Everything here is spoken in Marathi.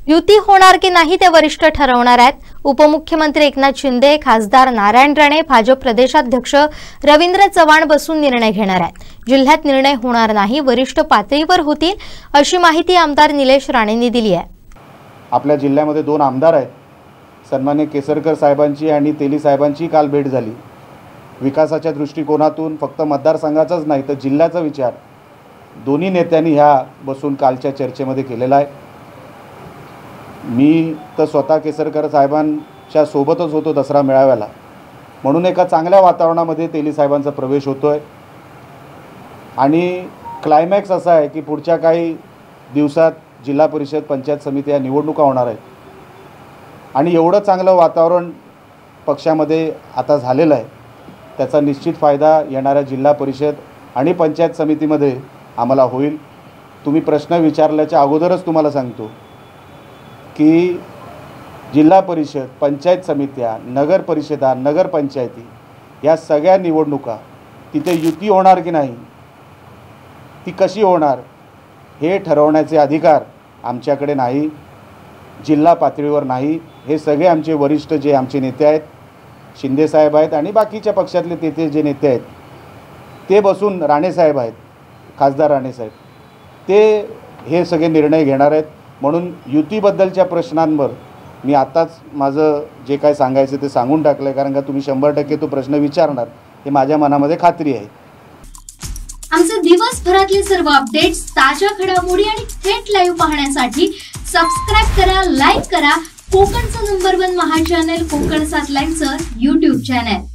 युती होणार की नाही ते वरिष्ठ ठरवणार आहेत। उपमुख्यमंत्री एकनाथ शिंदे, खासदार नारायण राणे, भाजप प्रदेशाध्यक्ष रवींद्र चव्हाण बसून निर्णय घेणार आहेत। जिल्ह्यात निर्णय होणार नाही, वरिष्ठ पातळीवर होतील, अशी माहिती आमदार निलेश राणेंनी दिली आहे। आपल्या जिल्ह्यामध्ये 2 आमदार आहेत। सन्माननीय केसरकर साहेबांची आणि तेली साहेबांची काल भेट झाली। विकासाच्या दृष्टिकोनातून फक्त मतदारसंघाचाच नाही तर जिल्ह्याचा विचार दोन्ही नेत्यांनी ह्या बसून कालच्या चर्चेमध्ये केलेला आहे। मी तर स्वतः केसरकर साहेबांच्या सोबतच होतो दसरा मेळाव्याला, म्हणून एका चांगल्या वातावरणामध्ये तेली साहेबांचा प्रवेश होतोय आणि क्लायमॅक्स असा आहे की पुढच्या काही दिवसात जिल्हा परिषद पंचायत समिती या निवडणुका होणार आहेत आणि एवढं चांगलं वातावरण पक्षामध्ये आता झालेलं आहे, त्याचा निश्चित फायदा येणाऱ्या जिल्हा परिषद आणि पंचायत समितीमध्ये आम्हाला होईल। तुम्ही प्रश्न विचारल्याच्या अगोदरच तुम्हाला सांगतो की जिल्हा परिषद, पंचायत समित्या, नगर परिषदा, नगर पंचायती या सगळ्या निवडणुका तिथे युती होणार की नाही, ती कशी होणार हे ठरवण्याचे अधिकार आमच्याकडे नाही, जिल्हा पातळीवर नाही। हे सगळे आमचे वरिष्ठ जे आमचे नेते आहेत, शिंदे साहेब आहेत आणि बाकीच्या पक्षातले ते जे नेते आहेत ते बसून, राणे साहेब आहेत, खासदार राणे साहेब, ते हे सगळे निर्णय घेणार आहेत। म्हणून युतीबद्दलच्या प्रश्नांवर मी आताच माझं जे काय सांगायचं ते सांगून टाकलं, कारण का तुम्ही 100% तो प्रश्न विचारणार हे माझ्या मनामध्ये खात्री आहे। आमचे दिवसभरातले सर्व अपडेट्स, ताज्या घडामोडी आणि थेट लाईव्ह पाहण्यासाठी सबस्क्राइब करा, लाईक करा कोकणचं नंबर 1 महा चॅनल कोकण 7 लाईव्हचं YouTube चॅनल।